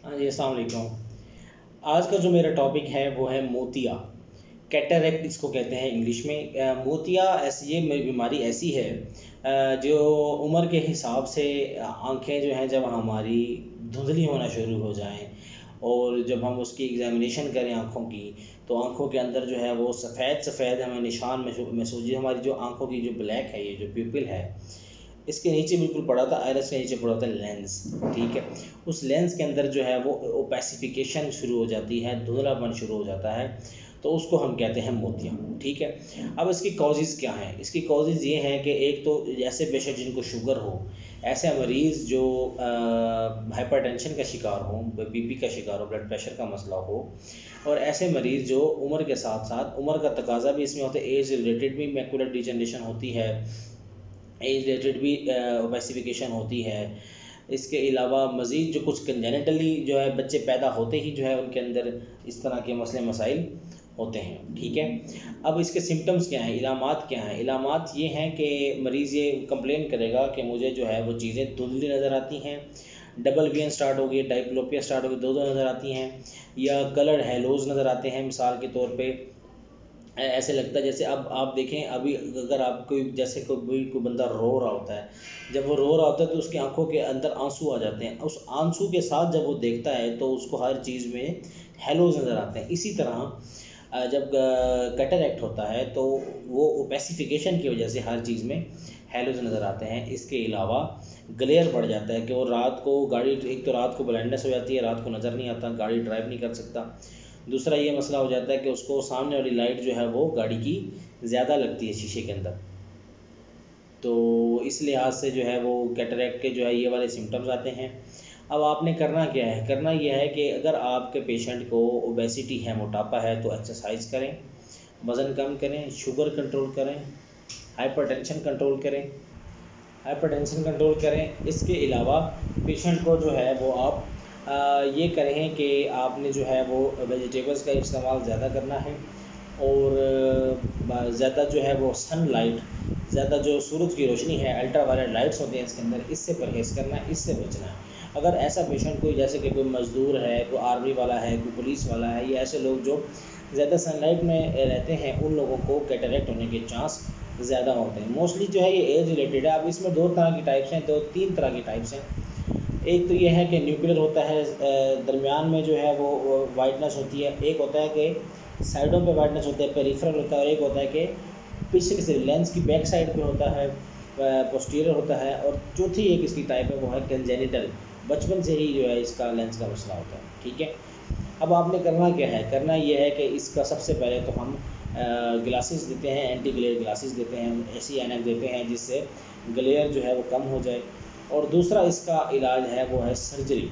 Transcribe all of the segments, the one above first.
हाँ जी, अस्सलाम वालेकुम। आज का जो मेरा टॉपिक है वो है मोतिया। कैटरेक्ट इसको कहते हैं इंग्लिश में। मोतिया ऐसी ये बीमारी ऐसी है जो उम्र के हिसाब से आंखें जो हैं जब हमारी धुंधली होना शुरू हो जाएं और जब हम उसकी एग्जामिनेशन करें आँखों की, तो आँखों के अंदर जो है वो सफ़ेद सफ़ेद हमें निशान महसूस, हमारी जो आँखों की जो ब्लैक है, ये जो प्यूपिल है, इसके नीचे बिल्कुल पड़ा था, आयरस के नीचे पड़ा था लेंस। ठीक है, उस लेंस के अंदर जो है वो ओपेसिफिकेशन शुरू हो जाती है, धुंधलापन शुरू हो जाता है, तो उसको हम कहते हैं मोतिया। ठीक है, अब इसकी कॉजेज़ क्या हैं? इसकी कॉजेज़ ये हैं कि एक तो ऐसे पेशेंट जिनको शुगर हो, ऐसे मरीज़ जो हाइपरटेंशन का शिकार हो, बीपी का शिकार हो, ब्लड प्रेशर का मसला हो, और ऐसे मरीज़ जो उम्र के साथ साथ, उम्र का तकाजा भी इसमें होता है, एज रिलेटेड भी मैकुलर डिजनरेशन होती है, एज रिलेटेड भी ओबेसिफिकेशन होती है। इसके अलावा मज़ीद जो कुछ कंजेनिटली जो है बच्चे पैदा होते ही जो है उनके अंदर इस तरह के मसले मसाइल होते हैं। ठीक है, अब इसके सिम्टम्स क्या हैं, इलामात क्या हैं? इलामात ये हैं कि मरीज़ ये कंप्लेन करेगा कि मुझे जो है वो चीज़ें धुंधली नज़र आती हैं, डबल विजन स्टार्ट हो गई, डायप्लोपिया स्टार्ट हो गई, दो दो नज़र आती हैं, या कलर हेलोज नज़र आते हैं। मिसाल के तौर पे ऐसे लगता है जैसे अब आप देखें, अभी अगर आप कोई जैसे कोई बंदा रो रहा होता है, जब वो रो रहा होता है तो उसकी आंखों के अंदर आंसू आ जाते हैं, उस आंसू के साथ जब वो देखता है तो उसको हर चीज़ में हेलोज नज़र आते हैं। इसी तरह जब कैटरेक्ट होता है तो वो ओपेसिफिकेशन की वजह से हर चीज़ में हेलोज नज़र आते हैं। इसके अलावा ग्लेयर बढ़ जाता है कि वो रात को गाड़ी, एक तो रात को ब्लाइंडनेस हो जाती है, रात को नज़र नहीं आता, गाड़ी ड्राइव नहीं कर सकता। दूसरा ये मसला हो जाता है कि उसको सामने वाली लाइट जो है वो गाड़ी की ज़्यादा लगती है शीशे के अंदर, तो इस लिहाज से जो है वो कैटरेक्ट के जो है ये वाले सिम्टम्स आते हैं। अब आपने करना क्या है? करना यह है कि अगर आपके पेशेंट को ओबेसिटी है, मोटापा है, तो एक्सरसाइज करें, वज़न कम करें, शुगर कंट्रोल करें, हाइपरटेंशन कंट्रोल करें, इसके अलावा पेशेंट को जो है वो आप ये करें कि आपने जो है वो वेजिटेबल्स का इस्तेमाल ज़्यादा करना है, और ज़्यादा जो है वो सनलाइट, ज़्यादा जो सूरज की रोशनी है, अल्ट्रा वायलेट लाइट्स होती हैं इसके अंदर, इससे परहेज़ करना है, इससे बचना है। अगर ऐसा पेशेंट कोई, जैसे कि कोई मज़दूर है, कोई आर्मी वाला है, कोई पुलिस वाला है, या ऐसे लोग जो ज़्यादा सनलाइट में रहते हैं, उन लोगों को कैटरेक्ट होने के चांस ज़्यादा होते हैं। मोस्टली जो है ये एज रिलेटेड है। अब इसमें दो तरह की टाइप्स हैं, दो तीन तरह की टाइप्स हैं। एक तो ये है कि न्यूक्लियर होता है, दरमियान में जो है वो वाइटनेस होती है। एक होता है कि साइडों पे वाइटनेस होता है, पेरिफेरल होता है, और एक होता है कि पीछे से लेंस की बैक साइड पे होता है, पोस्टीरियर होता है। और चौथी एक इसकी टाइप है वो है कंजेनिटल, बचपन से ही जो है इसका लेंस का मसला होता है। ठीक है, अब आपने करना क्या है? करना ये है कि इसका सबसे पहले तो हम ग्लासेस देते हैं, एंटी ग्लेयर ग्लासेस देते हैं, ऐसी ऐनक देते हैं जिससे ग्लेयर जो है वो कम हो जाए। और दूसरा इसका इलाज है वो है सर्जरी।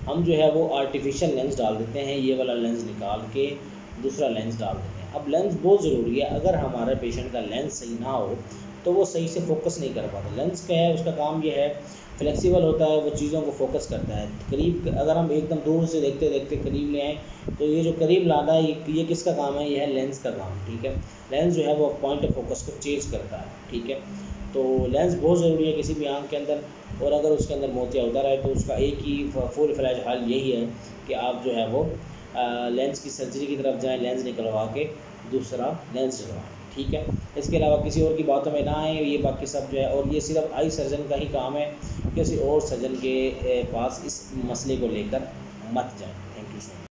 हम जो है वो आर्टिफिशियल लेंस डाल देते हैं, ये वाला लेंस निकाल के दूसरा लेंस डाल देते हैं। अब लेंस बहुत ज़रूरी है, अगर हमारे पेशेंट का लेंस सही ना हो तो वो सही से फोकस नहीं कर पाता। लेंस क्या है, उसका काम ये है, फ्लेक्सिबल होता है, वो चीज़ों को फोकस करता है। करीब अगर हम एकदम दूर से देखते देखते करीब ले आएँ, तो ये जो करीब लाना है ये किसका काम है? ये है लेंस का काम। ठीक है, लेंस जो है वो पॉइंट ऑफ फोकस को चेंज करता है। ठीक है, तो लेंस बहुत ज़रूरी है किसी भी आँख के अंदर, और अगर उसके अंदर मोतिया होता रहे तो उसका एक ही फुल फ्लैज हल यही है कि आप जो है वो लेंस की सर्जरी की तरफ जाएं, लेंस निकलवा के दूसरा लेंस लगवाएं। ठीक है, इसके अलावा किसी और की बातों में ना आए, ये बाकी सब जो है, और ये सिर्फ आई सर्जन का ही काम है, किसी और सर्जन के पास इस मसले को लेकर मत जाएं। Thank you so much.